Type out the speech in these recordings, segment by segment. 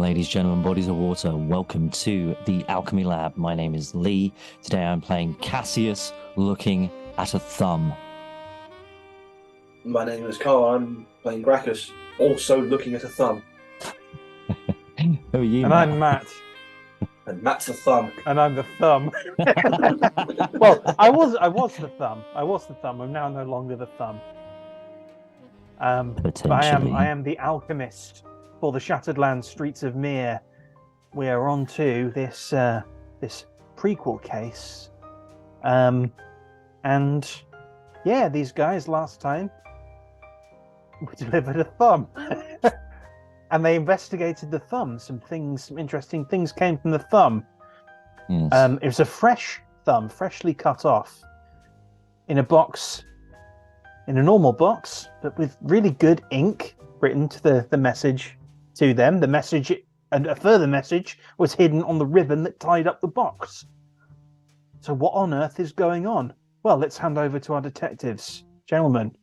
Ladies, gentlemen, bodies of water, welcome to the Alchemy Lab. My name is Lee. Today I'm playing Cassius, looking at a thumb. My name is Carl. I'm playing Graccus, also looking at a thumb. Who are you, And Matt? I'm Matt. And Matt's a thumb. And I'm the thumb. Well, I was the thumb. I'm now no longer the thumb. But I am the alchemist for the Shattered Land Streets of Mihre. We are on to this this prequel case. And yeah, these guys last time we delivered a thumb. And they investigated the thumb. Some interesting things came from the thumb. Yes. It was a fresh thumb, freshly cut off, in a box, in a normal box, but with really good ink written to the message to them. The message, and a further message, was hidden on the ribbon that tied up the box. So what on earth is going on? Well, let's hand over to our detectives. Gentlemen,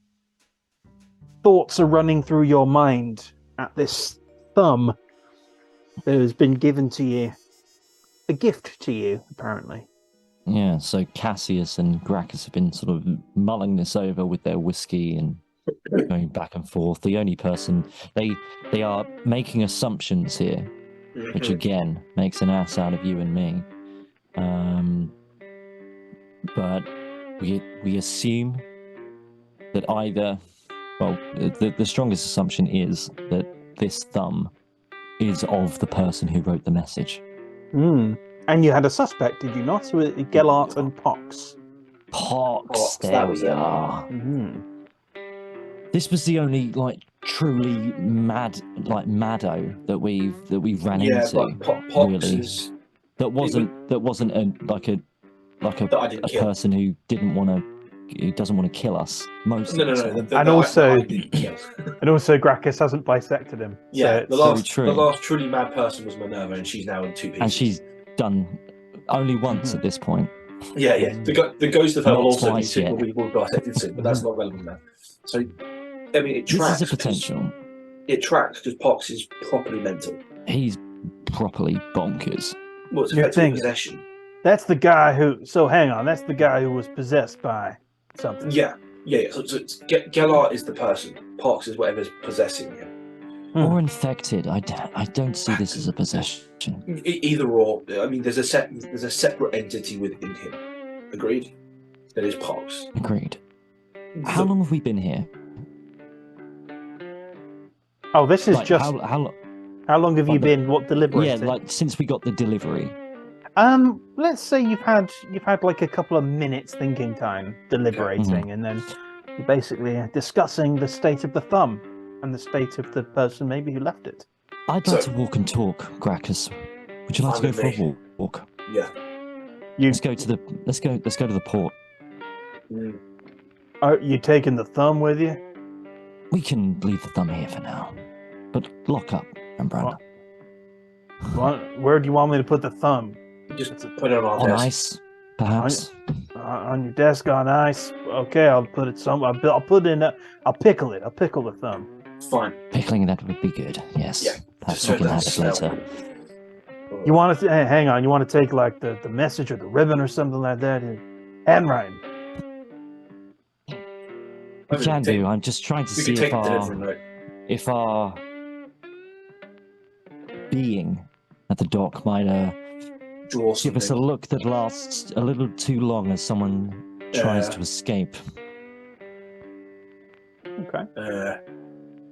thoughts are running through your mind at this thumb that has been given to you. A gift to you, apparently. Yeah, so Cassius and Graccus have been sort of mulling this over with their whiskey and going back and forth. The only person, they are making assumptions here, which again makes an ass out of you and me. But we assume that either, well, the strongest assumption is that this thumb is of the person who wrote the message. And you had a suspect, did you not? With A.R.T and Pox. Pox, there we are. This was the only truly maddo that we ran into. Pox really. is That wasn't a person who doesn't want to kill us. Most No. And also Graccus hasn't bisected him. Yeah, so the last truly mad person was Minerva, and she's now in two pieces. And she's done only once at this point. Yeah. The ghost of her Not will also be twice yet. we will dissect it soon, but that's not relevant now. So, I mean, it tracks. This is a potential. It tracks because Pox is properly mental. He's properly bonkers. Well, it's You're effectively thinking- possession. that's the guy who. So hang on, that's the guy who was possessed by something. Yeah. So A.R.T is the person. Pox is whatever's possessing him. Or infected. I don't see this as a possession. Either or. I mean, there's a separate entity within him. Agreed. That is Pox. Agreed. How long have we been here? Oh, this is just. How long have you been? What deliberating? Yeah, since we got the delivery. Let's say you've had like a couple of minutes thinking time, deliberating, and then you're basically discussing the state of the thumb and the state of the person maybe who left it. I'd like to walk and talk, Graccus. Would you like to go for a walk? Yeah. Let's go to the port. Are you taking the thumb with you? We can leave the thumb here for now, but lock up, Brandon. Where do you want me to put the thumb? Just put it on On desk. ice, perhaps. On your desk on ice. Okay, I'll put it somewhere. I'll put it in. I'll pickle it. I'll pickle the thumb. Fine. Pickling that would be good. Yes. Yeah. Perhaps Just we can so have it it doesn't later. You want to hang on? You want to take like the message or the ribbon or something like that? Handwriting. We can do. I'm just trying to see if our being at the dock might give us a look that lasts a little too long as someone tries to escape. Okay.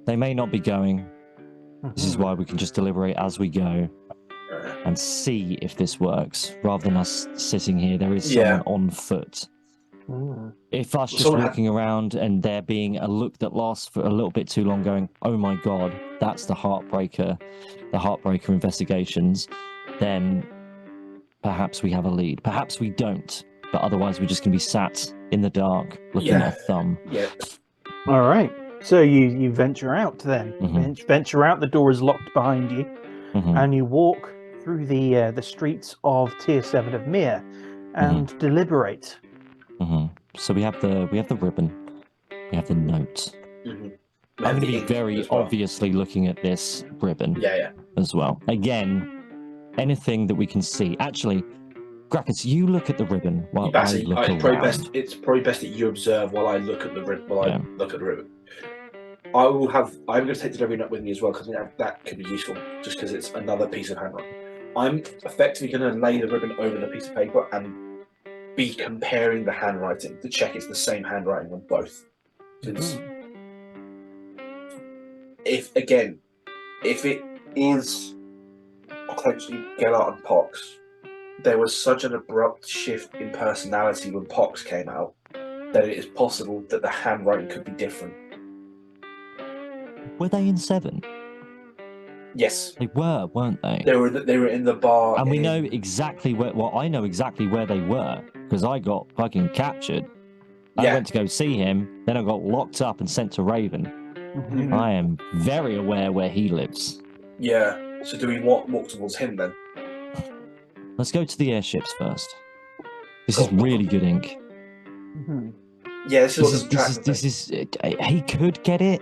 They may not be going. This is why we can just deliberate as we go and see if this works, rather than us sitting here. There is someone on foot. If us just walking around and there being a look that lasts for a little bit too long, going, oh my god, that's the heartbreaker investigations, then perhaps we have a lead. Perhaps we don't, but otherwise we're just going to be sat in the dark looking at a thumb. Yeah. All right. So you venture out then. Venture out. The door is locked behind you, and you walk through the streets of Tier 7 of Mihre and deliberate. So we have the ribbon, we have the note. I'm going to be very obviously looking at this ribbon. Yeah. as well. Again, anything that we can see. Actually, Graccus, you look at the ribbon while I look around. It's probably best that you observe while I look at the ribbon. I'm going to take the delivery note with me as well, because that could be useful, just because it's another piece of handwriting. I'm effectively going to lay the ribbon over the piece of paper and be comparing the handwriting to check it's the same handwriting on both. Since if it is potentially Gellert and Pox, there was such an abrupt shift in personality when Pox came out that it is possible that the handwriting could be different. Were they in 7? Yes, they were, weren't they? They were in the bar, and we know exactly where. Well, I know exactly where they were because I got fucking captured. I went to go see him, then I got locked up and sent to Raven. Mm-hmm. I am very aware where he lives. Yeah. So do we walk towards him then? Let's go to the airships first. This is really good ink. Mm-hmm. Yeah, this is. He could get it.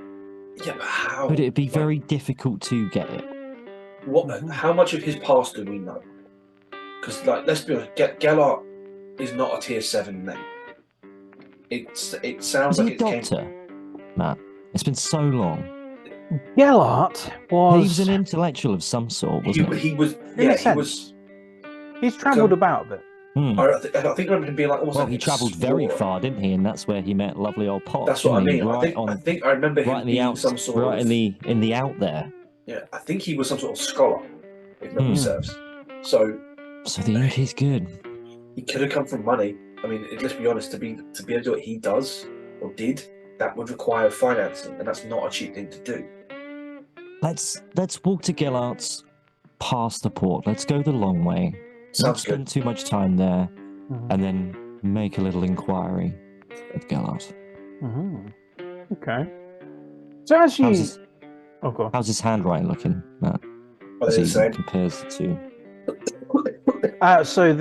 Yeah, but how? But it'd be very difficult to get it. How much of his past do we know? Because, let's be honest, Gellert is not a tier 7 name. It sounds like it Doctor, Matt. It's been so long. Gellert was... He was an intellectual of some sort, wasn't he? He was. Yeah, he was. He's travelled about a bit. I think I remember him being almost. Well, he travelled very far, didn't he? And that's where he met lovely old Pox. That's what I mean. Right I think I remember him being some sort of... Right in the out there. Yeah, I think he was some sort of scholar, if memory serves. So the ink is good. He could have come from money. I mean, let's be honest. To be able to do what he does or did, that would require financing, and that's not a cheap thing to do. Let's walk to Gellert's past the port. Let's go the long way. Not spend too much time there, and then make a little inquiry with Gellert. Okay. So as you... How's his handwriting looking, Matt? As he compares the two. So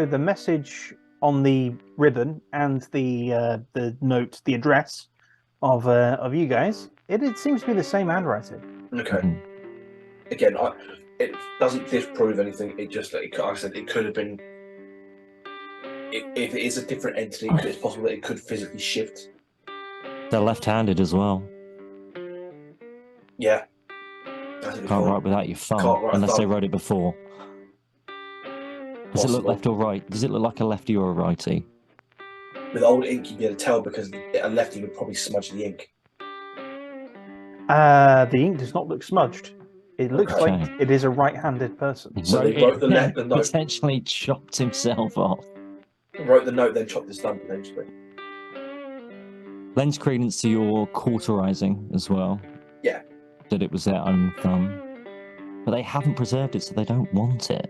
the message on the ribbon and the note, the address of you guys, it seems to be the same handwriting. Okay. Again, it doesn't disprove anything. It just, like I said, it could have been. If it is a different entity, it's possible that it could physically shift. They're left-handed as well. Yeah. Can't write without your thumb, unless they wrote it before. Does it look left or right? Does it look like a lefty or a righty? With old ink, you'd be able to tell because a lefty would probably smudge the ink. The ink does not look smudged. It looks like it is a right-handed person. So they wrote the note. Potentially chopped himself off. Wrote the note, then chopped his thumb potentially. Lends credence to your cauterizing as well. Yeah. That it was their own thumb. But they haven't preserved it, so they don't want it.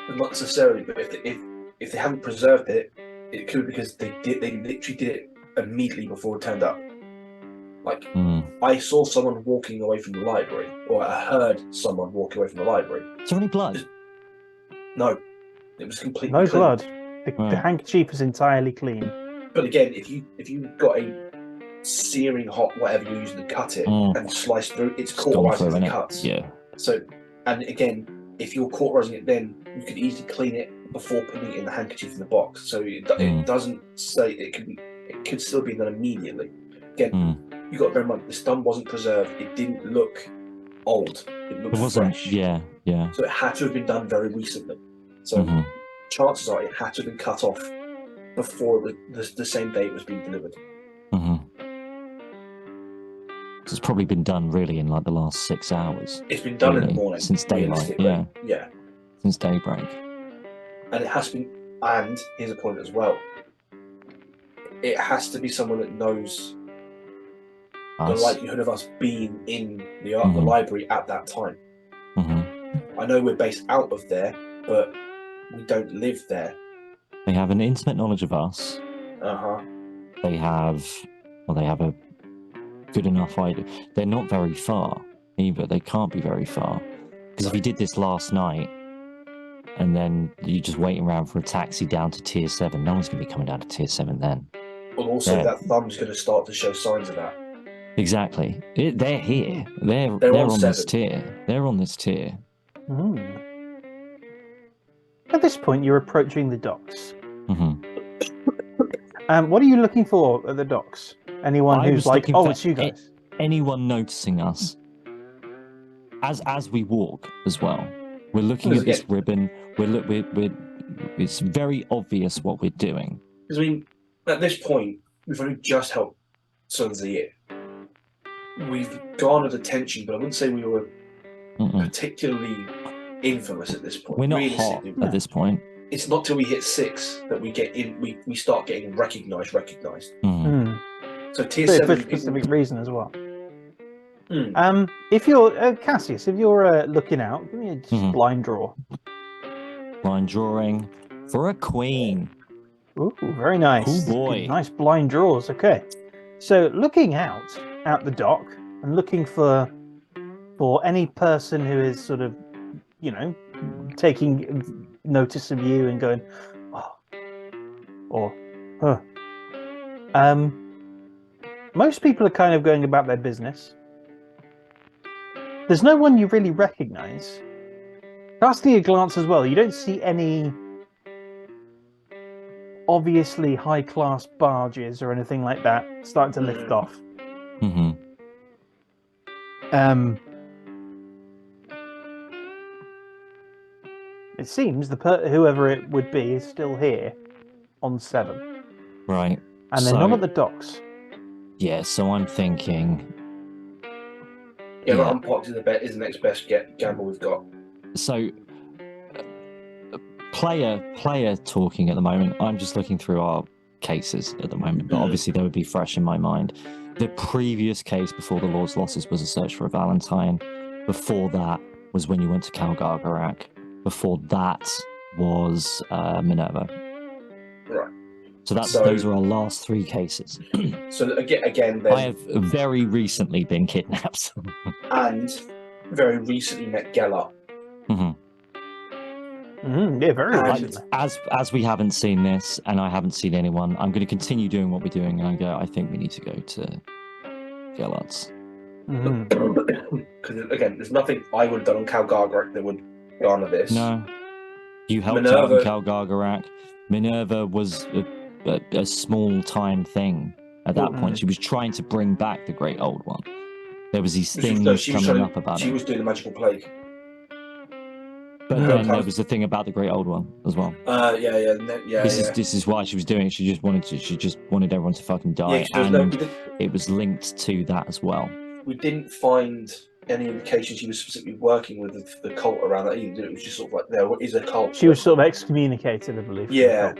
Not necessarily, but if they haven't preserved it, it could be because they literally did it immediately before it turned up. I saw someone walking away from the library, or I heard someone walking away from the library. Is there any blood? No. It was completely no clean. blood. The handkerchief is entirely clean. But again, if you've got a searing hot whatever you're using to cut it and slice through, it's cauterizing the cuts. Yeah. So, and again, if you're cauterizing it, then you could easily clean it before putting it in the handkerchief in the box. So it doesn't say it could still be done immediately. Again, you got to bear in mind this thumb wasn't preserved. It didn't look old. It looked fresh. Yeah. So it had to have been done very recently. So chances are it had to have been cut off before the same day it was being delivered. It's probably been done really in the last 6 hours. It's been done in the morning. Since daylight, yeah. Since daybreak. And it has been, and here's a point as well. It has to be someone that knows the likelihood of us being in the library at that time. I know we're based out of there, but we don't live there. They have an intimate knowledge of us. They have a good enough idea. They're not very far either. They can't be very far. Because if you did this last night, and then you're just waiting around for a taxi down to tier 7, no one's going to be coming down to tier 7 then. Well, also that thumb's going to start to show signs of that. Exactly. They're here. They're on on this 7. tier. They're on this tier. At this point, you're approaching the docks. Mm-hmm. What are you looking for at the docks? Anyone who's like, oh, it's you guys. Anyone noticing us as we walk as well. We're looking at this ribbon. It's very obvious what we're doing. Because I mean, at this point, we've only just helped Sons of the Year. We've garnered attention, but I wouldn't say we were particularly infamous at this point. We're not hot at this point. It's not till we hit 6 that we get in. We start getting recognised. So tier 7 for a specific reason as well. Mm. If you're Cassius, if you're looking out, give me a blind draw. Blind drawing for a queen. Ooh, very nice. Oh boy, nice blind draws. Okay, so looking out the dock and looking for any person who is sort of, you know, taking notice of you and going, oh, or, huh. Most people are kind of going about their business. There's no one you really recognise. Casting a glance as well, you don't see any obviously high-class barges or anything like that starting to lift off. It seems whoever it would be is still here on 7. Right. And they're not at the docks. Yeah, so I'm thinking... Unpopped is the next best gamble we've got. So, player talking at the moment. I'm just looking through our cases at the moment, but obviously they would be fresh in my mind. The previous case before the Lord's Losses was a search for a Valentine. Before that was when you went to Calgargarak. Before that was Minerva. Right. So those are our last 3 cases. So again, I have very recently been kidnapped. And very recently met Geller. Yeah, very recently. As we haven't seen this, and I haven't seen anyone, I'm going to continue doing what we're doing, and I think we need to go to Gellert's. Because again, there's nothing I would have done on Calgargarak that would garner this. No. You helped out on Calgargarak. Minerva was a small-time thing at that point. She was trying to bring back the Great Old One. There was these things coming up about it. She was doing the magical plague. But then there was the thing about the Great Old One as well. This is why she was doing it. She just wanted everyone to fucking die, it was linked to that as well. We didn't find any indication she was specifically working with the cult around that either. It was just sort of like there is a cult. She was sort of excommunicated, I believe. Yeah.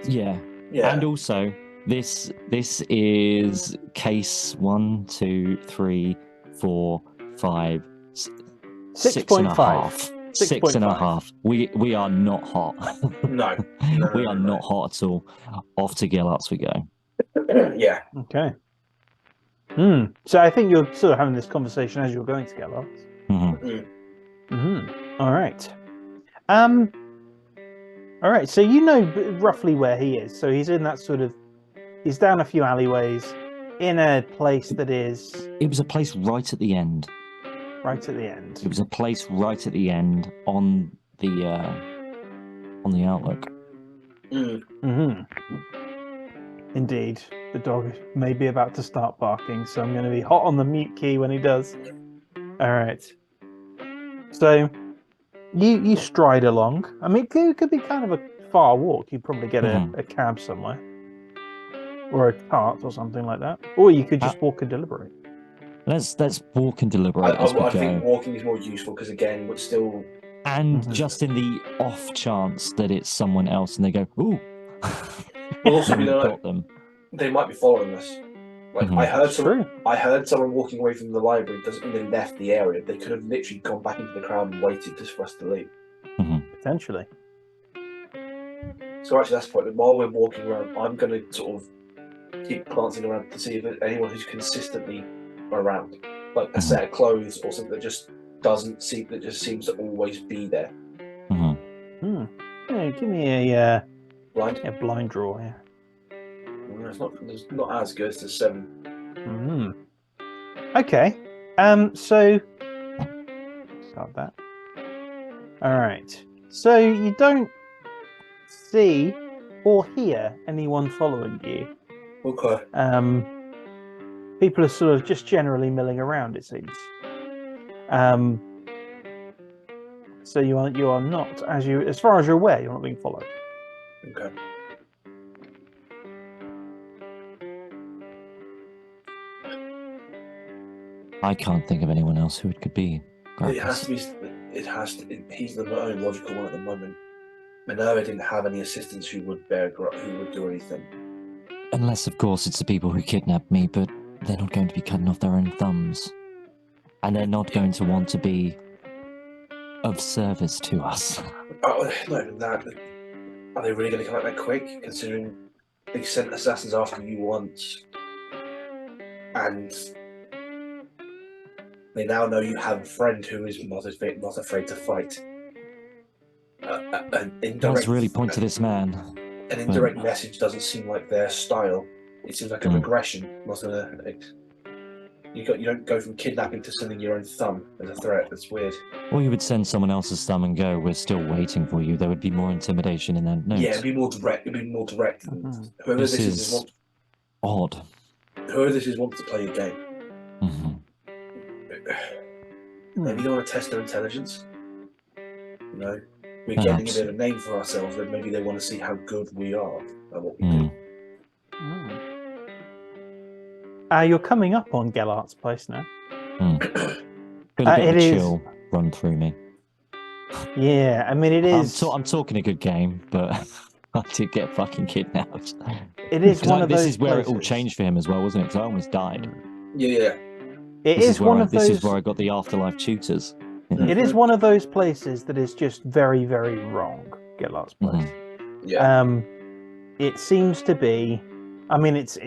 And also, this is case 1, 2, 3, 4, 5, 6.5. 6.5. We are not hot. No. We are not hot at all. Off to Gellert's we go. Yeah. Okay. So I think you're sort of having this conversation as you're going to Gellert's. All right. All right. So you know roughly where he is. So he's in that sort of. He's down a few alleyways, in a place that is. It was a place right at the end. Right at the end. It was a place right at the end on the outlook. Indeed, the dog may be about to start barking, so I'm going to be hot on the mute key when he does. All right. So you stride along. I mean, it could be kind of a far walk. You'd probably get a cab somewhere, or a cart or something like that, or you could just walk and deliberate. Let's walk and deliberate as we go. I think walking is more useful because again, we're still. And just in the off chance that it's someone else, and they go, "Ooh," Well, also, they might be following us. Like I heard someone walking away from the library. Doesn't mean they left the area. They could have literally gone back into the crowd and waited just for us to leave. Potentially. So actually, that's the point. While we're walking around, I'm going to sort of keep glancing around to see if there's anyone who's consistently around, like a set of clothes or something that just seems to always be there. Yeah, give me a blind draw. Yeah. It's not as good as the 7. Okay. So got that. All right. So you don't see or hear anyone following you. Okay. People are sort of just generally milling around, it seems. So you are not, as far as you're aware, you're not being followed. Okay. I can't think of anyone else who it could be. It has to be. It has to. He's the only logical one at the moment. Minerva didn't have any assistants who would do anything. Unless, of course, it's the people who kidnapped me, but they're not going to be cutting off their own thumbs. And they're not going to want to be of service to us. Oh, not even that. Are they really going to come out that quick, considering they sent assassins after you once? And they now know you have a friend who is not afraid to fight. An indirect, does really point to this man. An indirect message doesn't seem like their style. It seems like a regression, not you don't go from kidnapping to sending your own thumb as a threat. That's weird. Or you would send someone else's thumb and go, "We're still waiting for you." There would be more intimidation in that note. Yeah, it'd be more direct. Whoever this is odd. Whoever this is wants to play a game. Maybe they want to test their intelligence. You know, we're getting a bit of a name for ourselves, but maybe they want to see how good we are at what we do. You're coming up on A.R.T's place now. Feel a bit of a chill run through me. Yeah, I mean, it is. I'm talking a good game, but I did get fucking kidnapped. It is one of those. This is where it all changed for him as well, wasn't it? Because I almost died. Yeah. This is where I got the afterlife tutors. It is one of those places that is just very, very wrong. A.R.T's place. Yeah. It seems to be. I mean, it's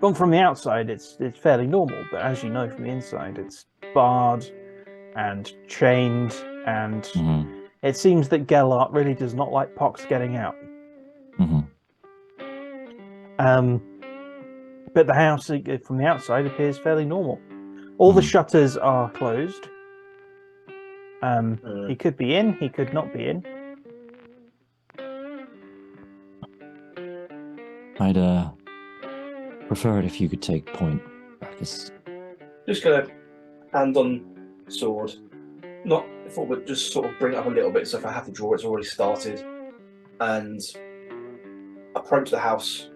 gone from the outside. It's fairly normal, but as you know from the inside, it's barred and chained, and it seems that A.R.T really does not like Pox getting out. But the house from the outside appears fairly normal. All the shutters are closed. He could be in, he could not be in. I'd prefer it if you could take point, Graccus. Just gonna hand on sword, not forward, just sort of bring it up a little bit. So if I have to draw, it's already started, and approach the house.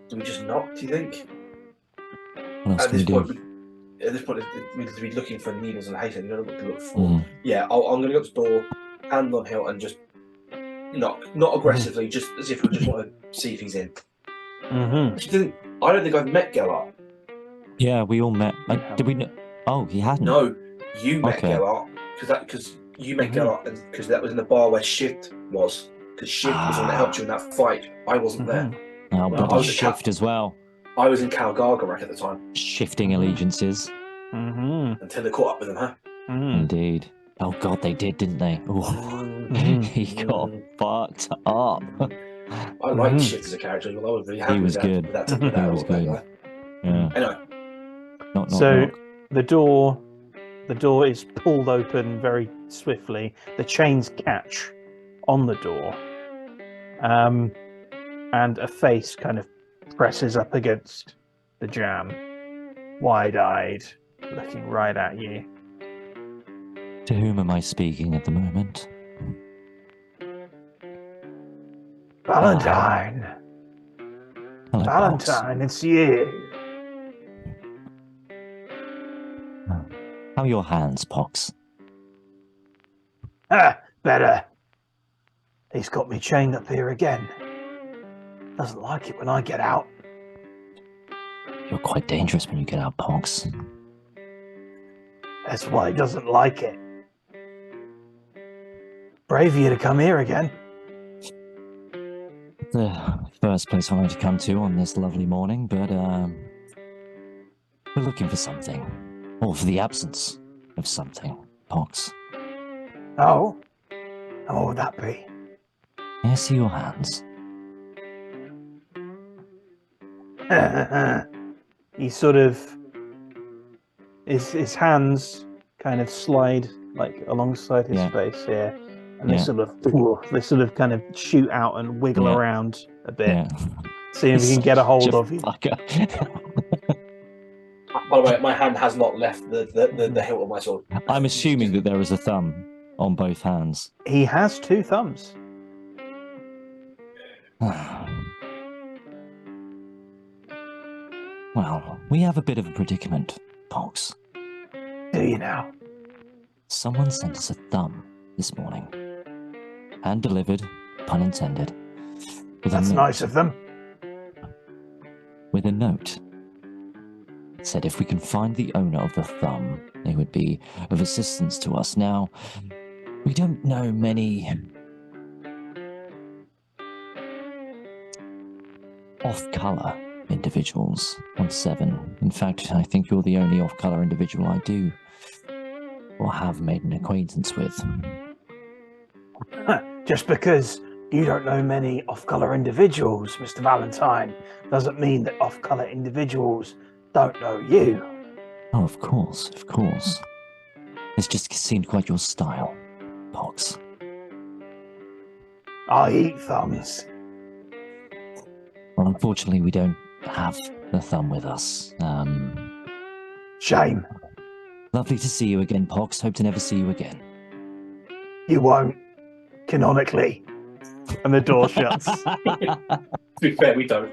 Do we just knock? Do you think? What else At can this we point, do? at this point, we need to be looking for needles and haystack. You don't know what to look for. Yeah, I'm going to go up to the door, hand on hilt, and just knock. Not aggressively, just as if we just want to see if he's in. I don't think I've met A.R.T. Yeah, we all met. Did we know? Oh, he hadn't. No, you met A.R.T. because you met A.R.T. because that was in the bar where Shift was. Because Shift was the one that helped you in that fight. I wasn't there. Oh, but I was Shift as well. I was in Calgargarak at the time. Shifting allegiances. Until they caught up with him, huh? Indeed. Oh God, they did, didn't they? He got fucked up. I liked Shift as a character. I was really happy. He was good. He was good. Yeah. Anyway. Knock. The door is pulled open very swiftly. The chains catch on the door. And a face kind of presses up against the jamb, wide-eyed, looking right at you. To whom am I speaking at the moment? Valentine. Hello, Valentine, it's you. How are your hands, Pox? Better. He's got me chained up here again. Doesn't like it when I get out. You're quite dangerous when you get out, Pox. That's why he doesn't like it. Brave of you to come here again. The first place I wanted to come to on this lovely morning, but we're looking for something. Or for the absence of something, Pox. Oh? And what would that be? May I see your hands? He sort of his hands kind of slide like alongside his face here, and they sort of kind of shoot out and wiggle around a bit, see if he can get a hold of you. By the way, my hand has not left the hilt of my sword. I'm assuming that there is a thumb on both hands. He has 2 thumbs. Well, we have a bit of a predicament, Pox. Do you now? Someone sent us a thumb this morning. Hand delivered, pun intended. That's nice of them. With a note. It said if we can find the owner of the thumb, they would be of assistance to us. Now, we don't know many off-colour individuals on 7. In fact, I think you're the only off-colour individual I do or have made an acquaintance with. Just because you don't know many off-colour individuals, Mr. Valentine, doesn't mean that off-colour individuals don't know you. Oh, of course, of course. It's just seemed quite your style, Pox. I eat thumbs. Well, unfortunately, we don't have the thumb with us. Shame. Lovely to see you again, Pox. Hope to never see you again. You won't, canonically. And the door shuts. To be fair, we don't.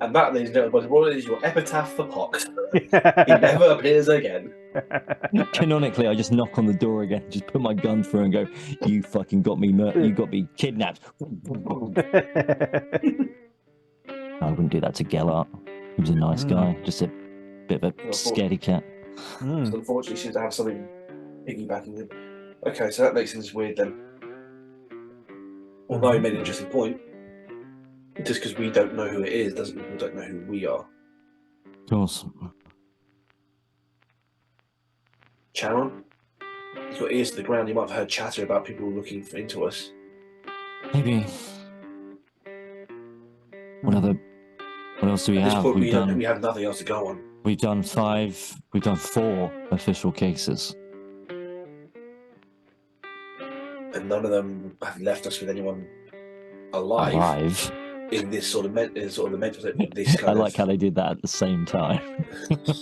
And that, ladies and gentlemen, what is your epitaph for Pox? He never appears again. Canonically, I just knock on the door again, just put my gun through and go, "You fucking got me, you got me kidnapped." I wouldn't do that to Gellert. He was a nice guy, just a bit of a scaredy cat. So unfortunately, she seems to have something piggybacking him. Okay, so that makes things weird then. Although he made an interesting point, just because we don't know who it is doesn't mean we don't know who we are. Of course. Charon, he's got ears to the ground. You might have heard chatter about people looking into us. Maybe. What else do we At this have? point, we have nothing else to go on. We've done 4 official cases. And none of them have left us with anyone alive. In this sort of the mental state. This kind I like how they did that at the same time.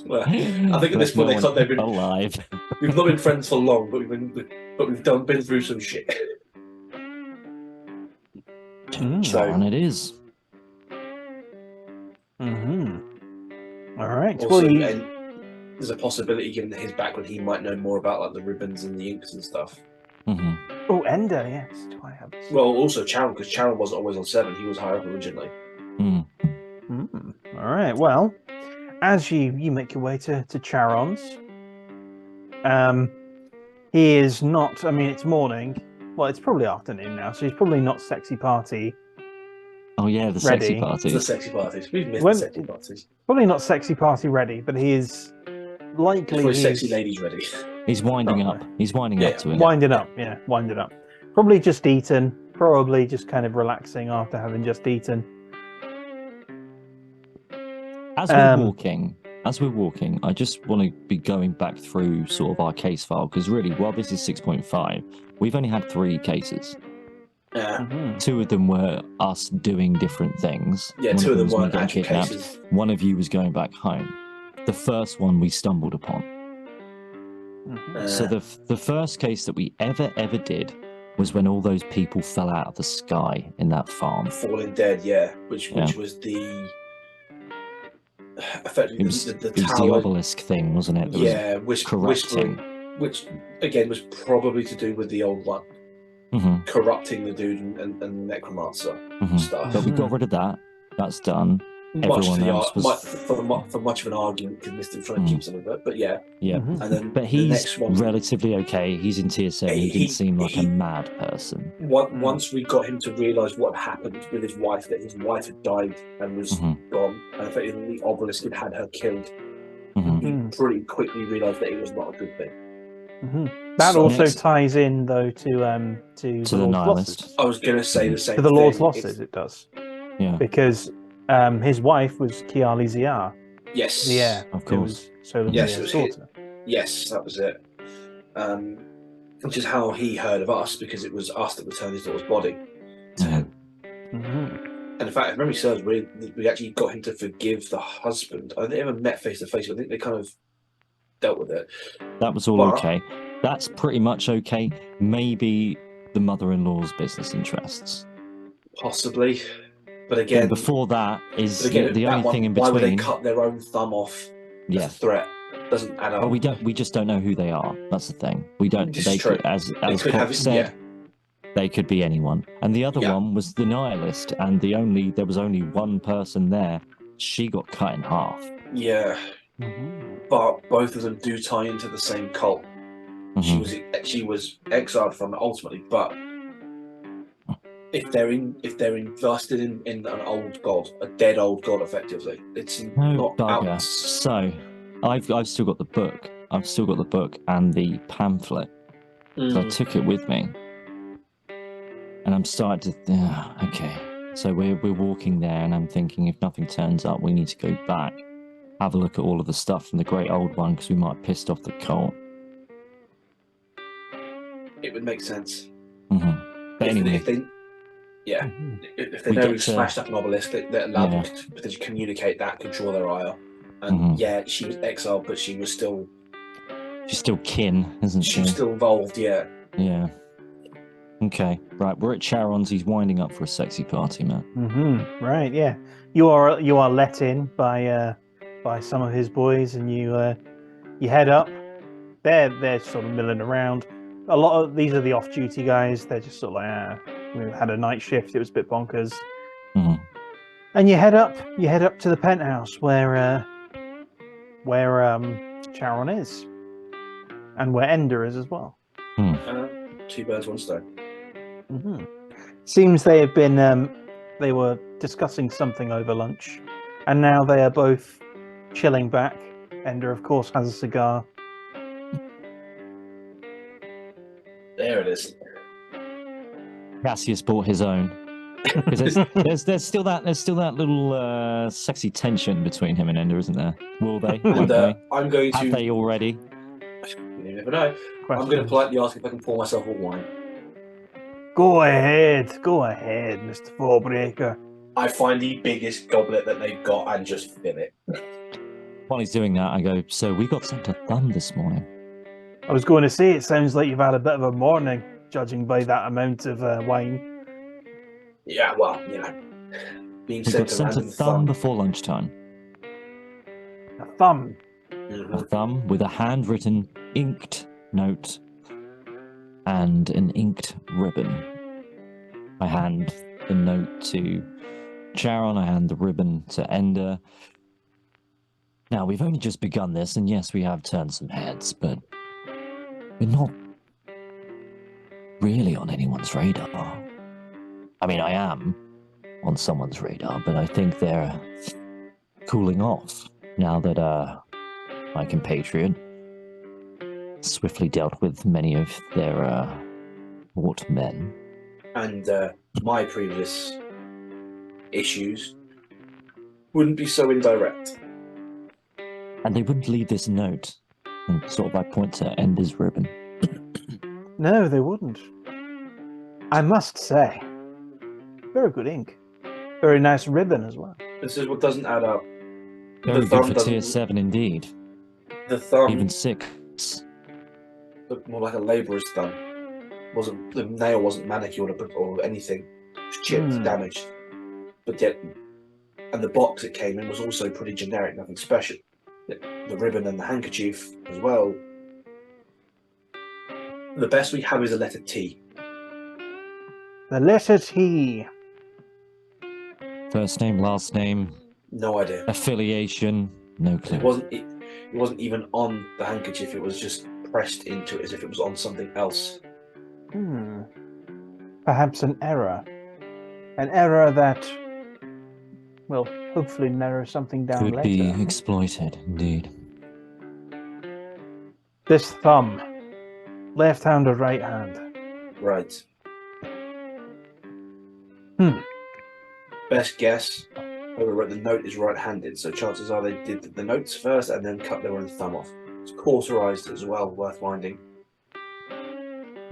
Well, I think at this point they thought they've been alive. We've not been friends for long, but we've been through some shit. Charon, it is. All right. Also, and there's a possibility, given his background, he might know more about like the ribbons and the inks and stuff. Oh, Ender, yes. Do I have this? Well, also Charon, because Charon wasn't always on 7; he was higher up originally. All right. Well, as you make your way to Charon's, he is not. I mean, it's morning. Well, it's probably afternoon now, so he's probably not sexy party. Oh yeah, the sexy parties. The sexy parties. We've missed the sexy parties. Probably not sexy party ready, but he is likely. Sexy ladies ready. He's winding up. He's winding up to it. Winding up. Probably just eaten. Probably just kind of relaxing after having just eaten. As we're walking, I just want to be going back through sort of our case file, because really, while this is 6.5, we've only had 3 cases. Yeah. 2 of them were us doing different things. Yeah, 2 of them weren't actual cases. One of you was going back home. The first one we stumbled upon. So the first case that we ever did was when all those people fell out of the sky in that farm. Falling dead, yeah. Which was the... Effectively, it was the the obelisk thing, wasn't it? That was corrupting. Which, again, was probably to do with the old one. Corrupting the dude and necromancer stuff. But we got rid of that. That's done. Everyone else was for much of an argument, because Mr. trying to keep some of it. But yeah. And then but he's relatively okay. He's in tier 7. He didn't seem like a mad person. Once we got him to realise what happened with his wife, that his wife had died and was gone, and effectively the obelisk had her killed, he pretty quickly realised that it was not a good thing. That So also next- ties in, though, to the the Lord's nihilist. losses. I was going to say the same To the Lord's thing. losses, it does. Yeah, Because his wife was Kiali Ziar, Yes. the heir. of It course. was Solar Yes, it Ziar's was daughter. Yes, that was it. Which is how he heard of us, because it was us that returned his daughter's body to him. Mm-hmm. And in fact, if memory serves, we actually got him to forgive the husband. I never met face to face, but I think they kind of dealt with it. That was all But- okay. That's pretty much okay. Maybe the mother-in-law's business interests. Possibly. But Then again, before that is the the only thing in why would they between. cut their own thumb off as Yeah. a threat? Doesn't add up. But we just don't know who they are. That's the thing. We don't. This They is true. could, as They could Pop have, said, they could be anyone. And the other Yeah. one was the nihilist, and there was only one person there. She got cut in half. Yeah, Mm-hmm. but both of them do tie into the same cult. Mhm. She was exiled from it ultimately, but if they're invested in an old god, a dead old god, effectively, it's No not bugger. out. So, I've still got the book. I've still got the book and the pamphlet. So I took it with me, and I'm starting to. Okay, so we're walking there, and I'm thinking, if nothing turns up, we need to go back, have a look at all of the stuff from the Great Old One, because we might have pissed off the cult. It would make sense. Mm-hmm. But anyway, If they We know get we've to- smashed up an obelisk, they're allowed Yeah. to potentially communicate that, control their ire. And Mhm. yeah, she was exiled, but she was still she's still kin, isn't she? she was still involved. Yeah. Yeah. Okay, right. We're at Charon's. He's winding up for a sexy party, man. Mm-hmm. Right, yeah. You are let in by some of his boys, and you head up. They're sort of milling around. A lot of these are the off-duty guys. They're just sort of like, we had a night shift. It was a bit bonkers. Mhm. And you head up. You head up to the penthouse where Charon is, and where Ender is as well. Two birds, one stone. Mm-hmm. Seems they have been. They were discussing something over lunch, and now they are both chilling back. Ender, of course, has a cigar. There it is. Cassius bought his own. Because there's still that little sexy tension between him and Ender, isn't there? Will they? And Won't they? I'm going Have to. they already? You never know. I'm going to Questions? politely ask if I can pour myself a wine. Go ahead, Mr. Fallbreaker. I find the biggest goblet that they've got and just fill it. While he's doing that, I go, so we got sent a thumb this morning. I was going to say, it sounds like you've had a bit of a morning, judging by that amount of wine. Yeah, well, being We got sent a sent a random thumb before lunchtime. A thumb. Mhm. A thumb with a handwritten, inked note and an inked ribbon. I hand the note to Charon, I hand the ribbon to Ender. Now, we've only just begun this, and yes, we have turned some heads, but we're not really on anyone's radar. I mean, I am on someone's radar, but I think they're cooling off now that my compatriot swiftly dealt with many of their Wart men. And my previous issues wouldn't be so indirect. And they wouldn't leave this note. And sort of I point to Ender's ribbon. No, they wouldn't. I must say, very good ink. Very nice ribbon as well. This is what doesn't add up. Very The good thumb for doesn't- tier 7 indeed. The thumb Even 6. looked more like a labourer's thumb. The nail wasn't manicured or anything. It was chipped, damaged. But yet, and the box it came in was also pretty generic, nothing special. The ribbon and the handkerchief as well. The best we have is a letter T. The letter T. First name, last name, No idea. affiliation, no clue. It wasn't even on the handkerchief. It was just pressed into it as if it was on something else. Perhaps an error. An error that will hopefully narrow something down Could later. be exploited, indeed. This thumb. Left hand or right hand? Right. Hmm. Best guess. Whoever wrote the note is right-handed, so chances are they did the notes first and then cut their own thumb off. It's cauterized as well, worth minding.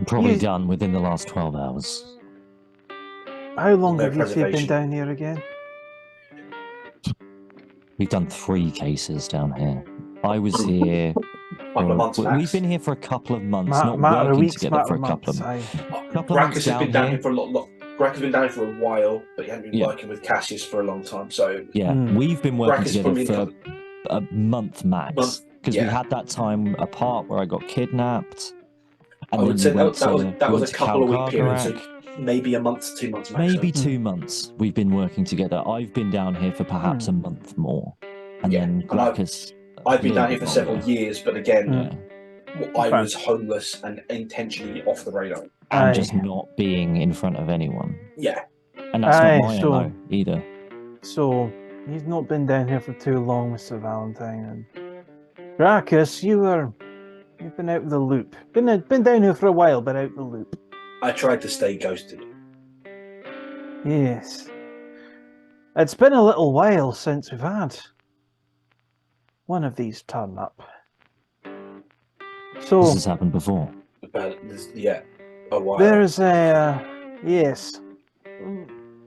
Probably done within the last 12 hours. How long No have you been preservation. down here again? We've done 3 cases down here. I was here. Couple of months max. We've been here for a couple of months, not Matter of working weeks, together for a couple of months. Graccus has been down here for a lot. Graccus has been down here for a while, but he hadn't been working with Cassius for a long time. So yeah, we've been working Graccus together for a month max because we had that time apart where I got kidnapped. And I would say that was a couple of week period, so Kalkarak. maybe a month to 2 months maximum. Maybe 2 months we've been working together. I've been down here for perhaps a month more. And then Graccus. I've been down here for several years, but again, I was homeless and intentionally off the radar. And just not being in front of anyone. Yeah. And that's not my MO either. So, you've not been down here for too long, Mr. Valentine. And Graccus, you've been out of the loop. Been down here for a while, but out of the loop. I tried to stay ghosted. Yes. It's been a little while since we've had one of these turn up. So this has happened before. A while. There's yes.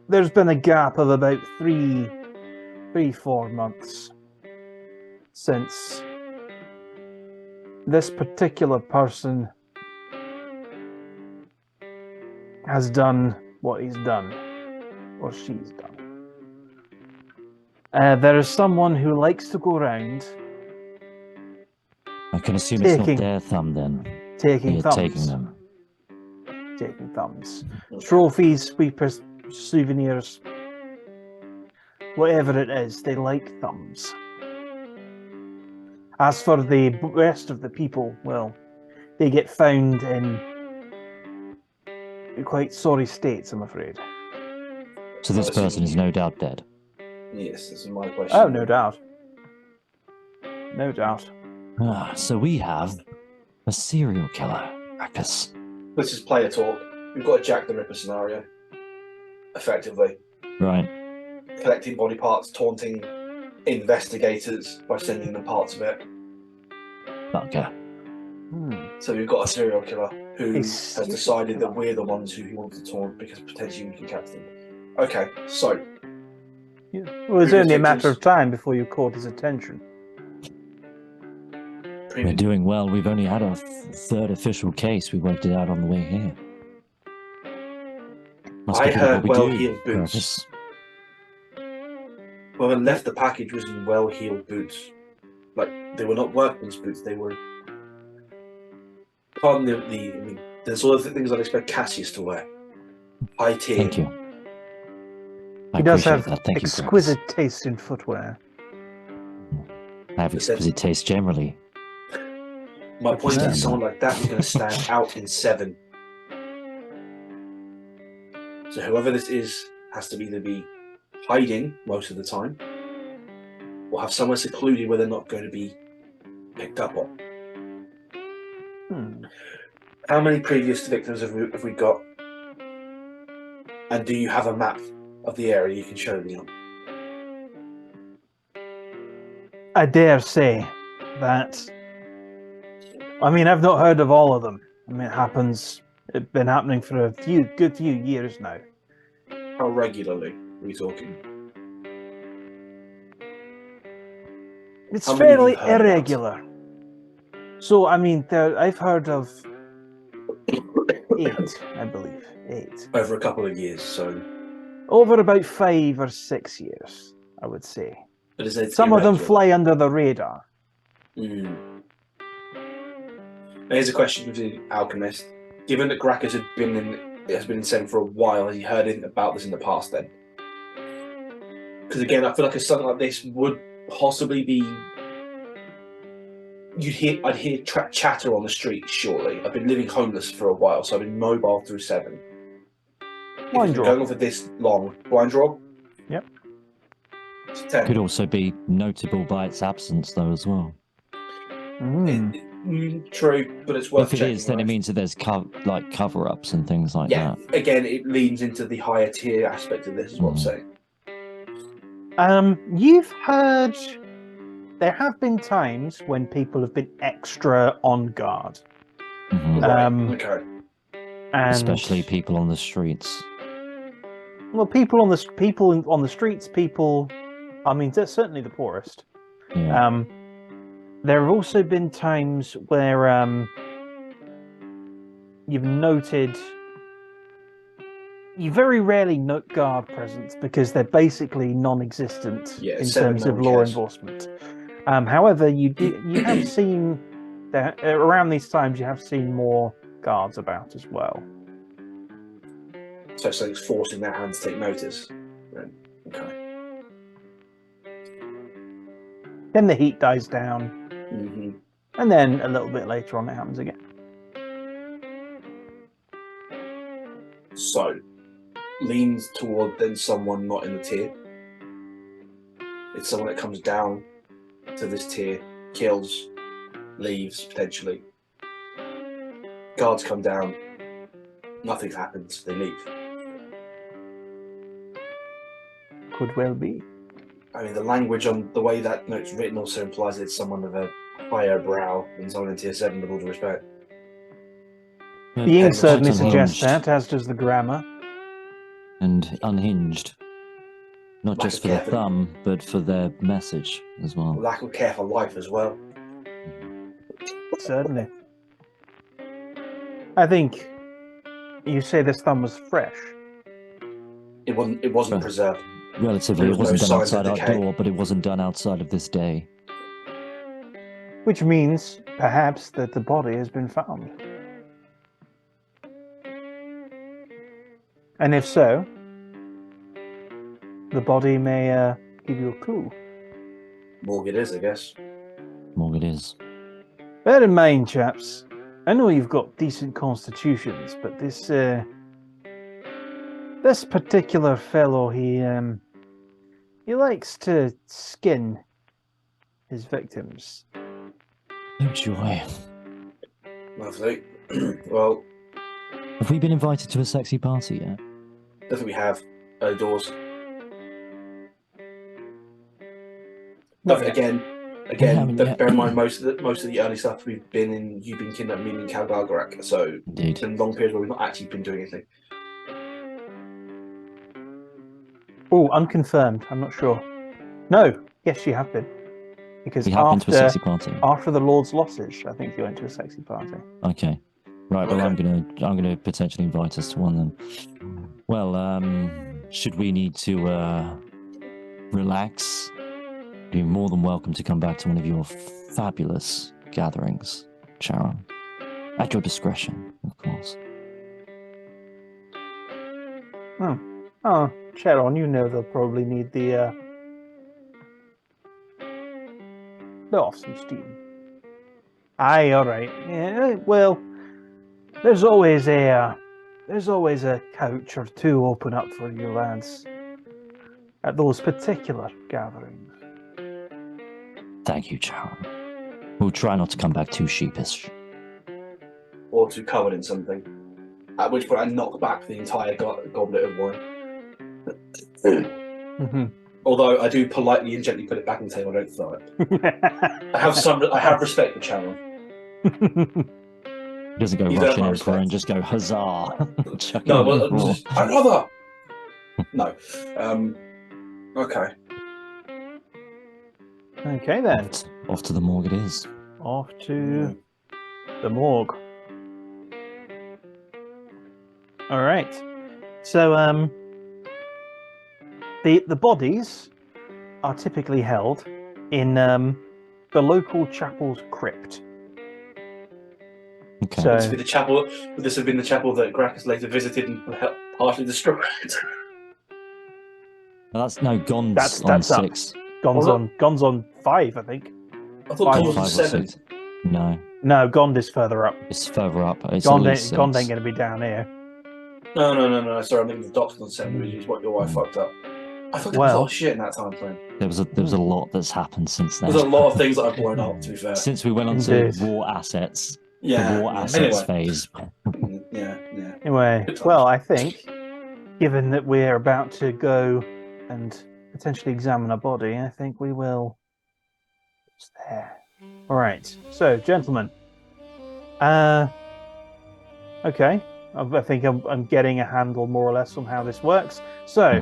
There's been a gap of about 4 months since this particular person has done what he's done, or she's done. There is someone who likes to go around. I can assume it's not their thumb then. Taking thumbs. Taking them. Taking thumbs. Trophies, sweepers, souvenirs. Whatever it is, they like thumbs. As for the rest of the people, well, they get found in quite sorry states, I'm afraid. So this person is no doubt dead? Yes, this is my question. Oh, no doubt. No doubt. So we have a serial killer, Graccus. This is player talk. We've got a Jack the Ripper scenario, effectively. Right. Collecting body parts, taunting investigators by sending them parts of it. Okay. So we've got a serial killer who has decided that we're the ones who he wants to taunt because potentially we can catch them. Okay, so... Yeah. Well, it was only a matter of time before you caught his attention. We're doing well. We've only had our 3rd official case. We worked it out on the way here. I heard well-heeled boots. Whoever left the package was in well-heeled boots. Like, they were not workman's boots, they were... Pardon there's all the things I'd expect Cassius to wear. High tier. Thank you. He does have exquisite taste in footwear. I have exquisite taste generally. My point is, someone like that is going to stand out in 7. So whoever this is has to either be hiding most of the time, or have somewhere secluded where they're not going to be picked up on. How many previous victims have we got? And do you have a map of the area you can show me on? I dare say that. I mean, I've not heard of all of them. I mean, it's been happening for a good few years now. How regularly are we talking? It's fairly irregular. So, I mean, I've heard of 8, I believe. 8. Over a couple of years, so... Over about 5 or 6 years, I would say. But is it some of them fly under the radar. Here's a question for the Alchemist. Given that Graccus has been in Sen for a while, has he heard anything about this in the past then? Because again, I feel like something like this would possibly be... I'd hear chatter on the street, surely. I've been living homeless for a while, so I've been mobile through 7. Blind draw. Going on for this long. Blind draw? Yep. Could also be notable by its absence, though, as well. True, but it's worth If it checking. is, then it means that there's cover-ups and things like that. Again, it leans into the higher tier aspect of this, is what I'm saying. You've heard there have been times when people have been extra on guard. Mm-hmm. Okay. And, especially people on the streets. Well, people on the streets, I mean, they're certainly the poorest. Yeah. There have also been times where you've noted you very rarely note guard presence because they're basically non-existent in terms of law enforcement. However, you have seen that around these times you have seen more guards about as well. So something's forcing their hand to take notice. Okay. Then the heat dies down, Mm-hmm. and then a little bit later on it happens again. So, leans toward then someone not in the tier. It's someone that comes down to this tier, kills, leaves potentially. Guards come down, nothing happens, they leave. Could well be. I mean, the language on the way that note's written also implies it's someone with a higher brow than someone in tier 7, with all due respect. The ink certainly suggests that, as does the grammar. And unhinged. Not Lack just of for the care thumb, but for their message as well. Lack of care for life as well. Certainly. I think you say this thumb was fresh. It wasn't preserved. Relatively, There it was wasn't no done signs of outside our decay. door, but it wasn't done outside of this day. Which means, perhaps, that the body has been found. And if so, the body may give you a clue. Morgue it is, I guess. Morgue it is. Bear in mind, chaps, I know you've got decent constitutions, but this particular fellow, he likes to skin his victims. Oh joy. Lovely. Well, have we been invited to a sexy party yet? I think we have. Early doors. Again, bear in mind most of the early stuff we've been in. You've been kidnapped, me and Calgalgarak, so indeed. It's been a long period where we've not actually been doing anything. Oh, unconfirmed. I'm not sure. No, yes, you have been. Because we have been to a sexy party. After the Lord's losses, I think you went to a sexy party. Okay. Right, well, I'm gonna potentially invite us to one then. Well, should we need to relax, you're more than welcome to come back to one of your fabulous gatherings, Sharon. At your discretion, of course. Oh, Sharon, you know they'll probably need the off some steam. Aye, all right. Yeah, well, there's always a couch or two open up for you lads at those particular gatherings. Thank you, Sharon. We'll try not to come back too sheepish. Or too covered in something. At which point I knock back the entire goblet of wine. Mm-hmm. Although I do politely and gently put it back on the table, I don't throw it. I have respect for Sharon. He doesn't go rushing in for it and just go huzzah. No, well, another. No. Okay. Okay then. Off to the morgue it is. Off to the morgue. All right. So the bodies are typically held in the local chapel's crypt. Okay. So, this would have been the chapel that Graccus later visited and partially destroyed. Well, Gond's that's on up. 6. Gond's on 5, I think. I thought Gond was on 5 or 7. 6. No. No, Gond is further up. It's further up. It's Gond at least ain't 6. going to be down here. No. Sorry, I'm thinking the doctor's on 7, which is what your wife fucked up. I thought there was a lot of shit in that time frame. There was a lot that's happened since then. There's a lot of things that I've blown up, to be fair. Since we went on to raw assets. Yeah. The raw assets phase. Yeah. Anyway, well, I think, given that we're about to go and potentially examine a body, I think we will. It's there. All right. So, gentlemen. Okay. I think I'm getting a handle more or less on how this works. So,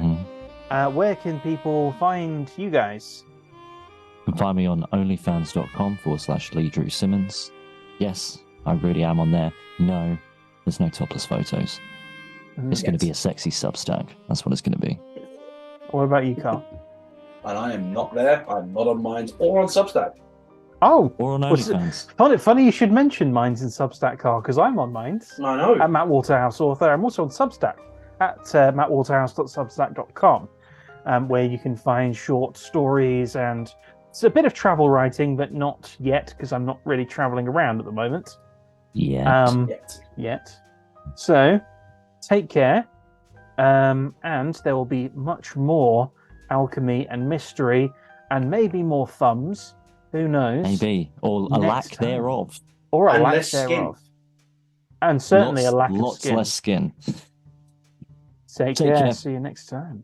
where can people find you guys? You can find me on onlyfans.com/Lee Drew Simmons. Yes, I really am on there. No, there's no topless photos. It's going to be a sexy Substack. That's what it's going to be. What about you, Carl? And I am not there. I'm not on Minds or on Substack. Oh, or on OnlyFans. Funny you should mention Minds and Substack, Carl, because I'm on Minds. I know. At Matt Waterhouse Author. I'm also on Substack at mattwaterhouse.substack.com, where you can find short stories and it's a bit of travel writing, but not yet, because I'm not really traveling around at the moment. Yet. So, take care, and there will be much more alchemy and mystery, and maybe more thumbs. Who knows? Maybe. Or a lack thereof. Or a lack thereof. And certainly a lack of skin. Lots less skin. Take care. See you next time.